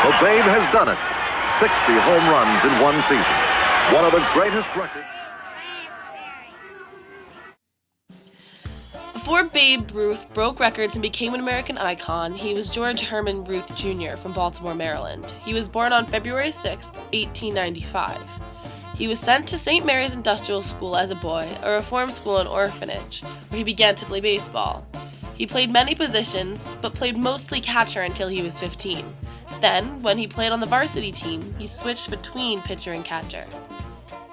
Well, Babe has done it. 60 home runs in one season. One of the greatest records. Before Babe Ruth broke records and became an American icon, he was George Herman Ruth Jr. from Baltimore, Maryland. He was born on February 6, 1895. He was sent to St. Mary's Industrial School as a boy, a reform school and orphanage, where he began to play baseball. He played many positions, but played mostly catcher until he was 15. Then, when he played on the varsity team, he switched between pitcher and catcher.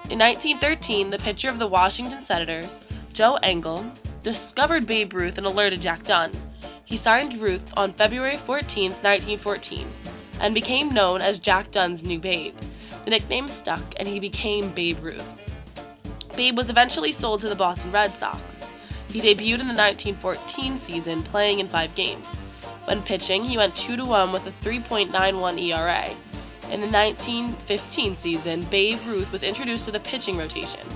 In 1913, the pitcher of the Washington Senators, Joe Engel, discovered Babe Ruth and alerted Jack Dunn. He signed Ruth on February 14, 1914, and became known as Jack Dunn's new Babe. The nickname stuck, and he became Babe Ruth. Babe was eventually sold to the Boston Red Sox. He debuted in the 1914 season, playing in 5 games. When pitching, he went 2-1 with a 3.91 ERA. In the 1915 season, Babe Ruth was introduced to the pitching rotation.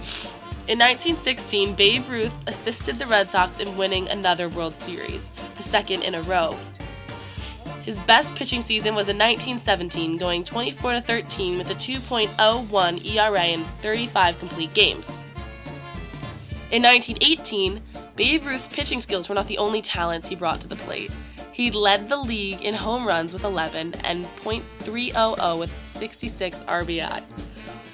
In 1916, Babe Ruth assisted the Red Sox in winning another World Series, the second in a row. His best pitching season was in 1917, going 24-13 with a 2.01 ERA in 35 complete games. In 1918, Babe Ruth's pitching skills were not the only talents he brought to the plate. He led the league in home runs with 11 and .300 with 66 RBI.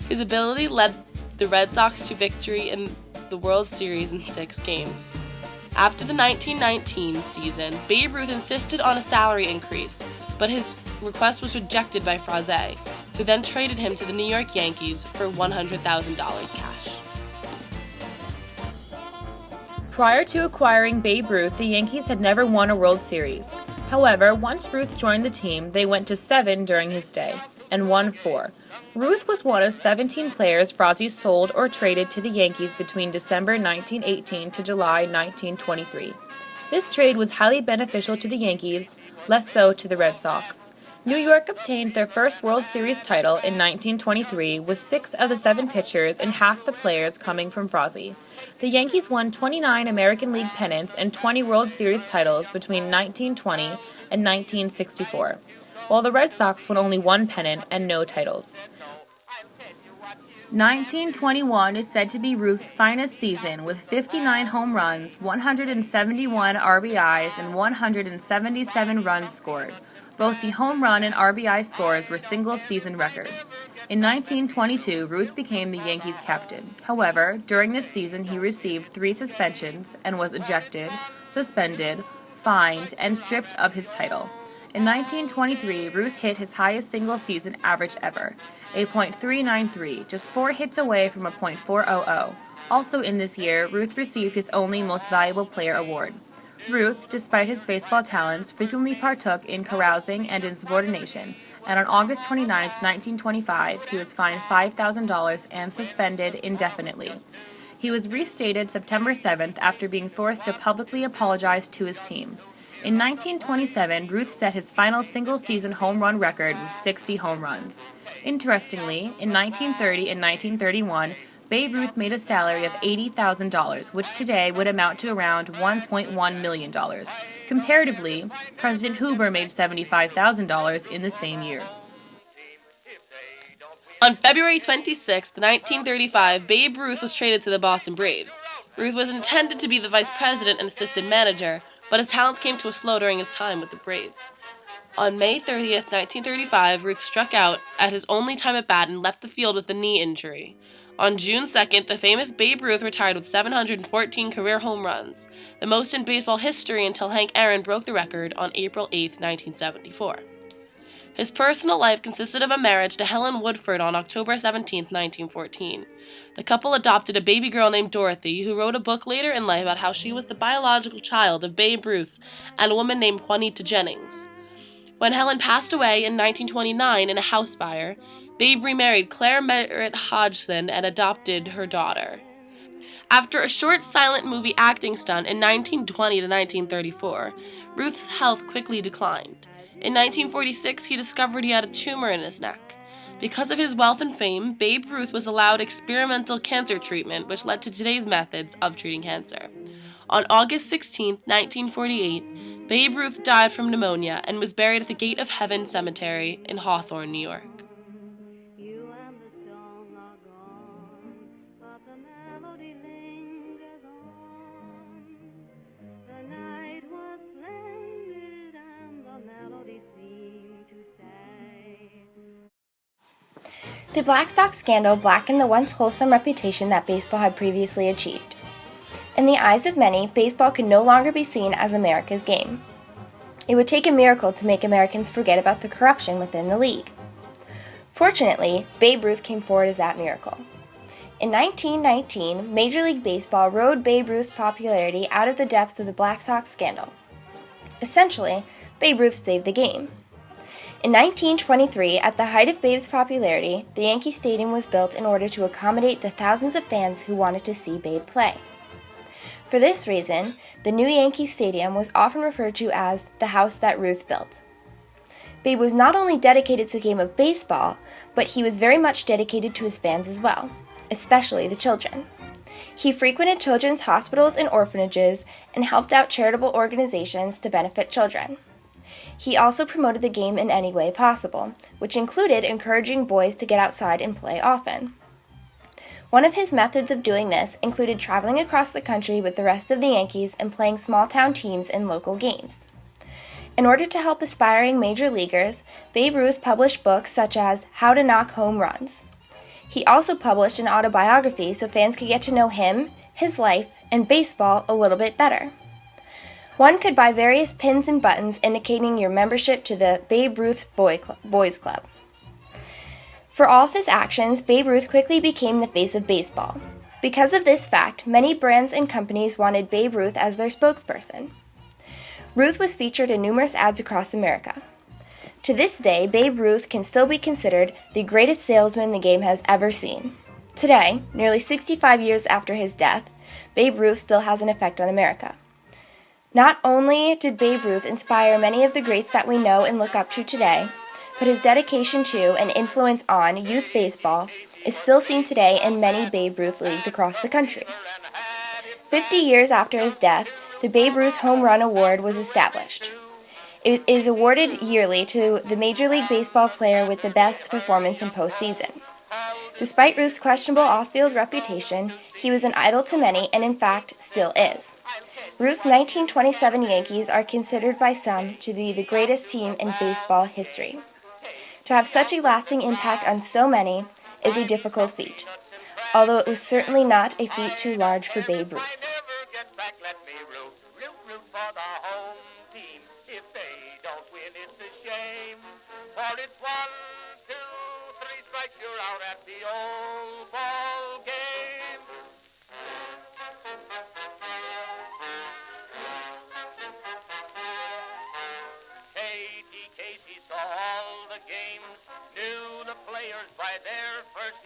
His ability led the Red Sox to victory in the World Series in 6 games. After the 1919 season, Babe Ruth insisted on a salary increase, but his request was rejected by Frazee, who then traded him to the New York Yankees for $100,000 cash. Prior to acquiring Babe Ruth, the Yankees had never won a World Series. However, once Ruth joined the team, they went to 7 during his stay, and won 4. Ruth was one of 17 players Frazee sold or traded to the Yankees between December 1918 to July 1923. This trade was highly beneficial to the Yankees, less so to the Red Sox. New York obtained their first World Series title in 1923 with 6 of the 7 pitchers and half the players coming from Frazee. The Yankees won 29 American League pennants and 20 World Series titles between 1920 and 1964, while the Red Sox won only 1 pennant and no titles. 1921 is said to be Ruth's finest season, with 59 home runs, 171 RBIs, and 177 runs scored. Both the home run and RBI scores were single-season records. In 1922, Ruth became the Yankees' captain. However, during this season, he received 3 suspensions and was ejected, suspended, fined, and stripped of his title. In 1923, Ruth hit his highest single-season average ever, a .393, just 4 hits away from a .400. Also in this year, Ruth received his only Most Valuable Player award. Ruth, despite his baseball talents, frequently partook in carousing and insubordination, and on August 29, 1925, he was fined $5,000 and suspended indefinitely. He was reinstated September 7th after being forced to publicly apologize to his team. In 1927, Ruth set his final single-season home run record with 60 home runs. Interestingly, in 1930 and 1931, Babe Ruth made a salary of $80,000, which today would amount to around $1.1 million. Comparatively, President Hoover made $75,000 in the same year. On February 26, 1935, Babe Ruth was traded to the Boston Braves. Ruth was intended to be the vice president and assistant manager, but his talents came to a slow during his time with the Braves. On May 30, 1935, Ruth struck out at his only time at bat and left the field with a knee injury. On June 2nd, the famous Babe Ruth retired with 714 career home runs, the most in baseball history until Hank Aaron broke the record on April 8, 1974. His personal life consisted of a marriage to Helen Woodford on October 17, 1914. The couple adopted a baby girl named Dorothy, who wrote a book later in life about how she was the biological child of Babe Ruth and a woman named Juanita Jennings. When Helen passed away in 1929 in a house fire, Babe remarried Claire Merritt Hodgson and adopted her daughter. After a short silent movie acting stunt in 1920 to 1934, Ruth's health quickly declined. In 1946, he discovered he had a tumor in his neck. Because of his wealth and fame, Babe Ruth was allowed experimental cancer treatment, which led to today's methods of treating cancer. On August 16, 1948, Babe Ruth died from pneumonia and was buried at the Gate of Heaven Cemetery in Hawthorne, New York. The Blackstock scandal blackened the once wholesome reputation that baseball had previously achieved. In the eyes of many, baseball could no longer be seen as America's game. It would take a miracle to make Americans forget about the corruption within the league. Fortunately, Babe Ruth came forward as that miracle. In 1919, Major League Baseball rode Babe Ruth's popularity out of the depths of the Blackstock scandal. Essentially, Babe Ruth saved the game. In 1923, at the height of Babe's popularity, the Yankee Stadium was built in order to accommodate the thousands of fans who wanted to see Babe play. For this reason, the new Yankee Stadium was often referred to as the house that Ruth built. Babe was not only dedicated to the game of baseball, but he was very much dedicated to his fans as well, especially the children. He frequented children's hospitals and orphanages and helped out charitable organizations to benefit children. He also promoted the game in any way possible, which included encouraging boys to get outside and play often. One of his methods of doing this included traveling across the country with the rest of the Yankees and playing small-town teams in local games. In order to help aspiring major leaguers, Babe Ruth published books such as How to Knock Home Runs. He also published an autobiography so fans could get to know him, his life, and baseball a little bit better. One could buy various pins and buttons indicating your membership to the Babe Ruth Boys Club. For all of his actions, Babe Ruth quickly became the face of baseball. Because of this fact, many brands and companies wanted Babe Ruth as their spokesperson. Ruth was featured in numerous ads across America. To this day, Babe Ruth can still be considered the greatest salesman the game has ever seen. Today, nearly 65 years after his death, Babe Ruth still has an effect on America. Not only did Babe Ruth inspire many of the greats that we know and look up to today, but his dedication to and influence on youth baseball is still seen today in many Babe Ruth leagues across the country. 50 years after his death, the Babe Ruth Home Run Award was established. It is awarded yearly to the Major League Baseball player with the best performance in postseason. Despite Ruth's questionable off-field reputation, he was an idol to many and in fact still is. Ruth's 1927 Yankees are considered by some to be the greatest team in baseball history. To have such a lasting impact on so many is a difficult feat, although it was certainly not a feat too large for Babe Ruth. Casey saw all the games, knew the players by their first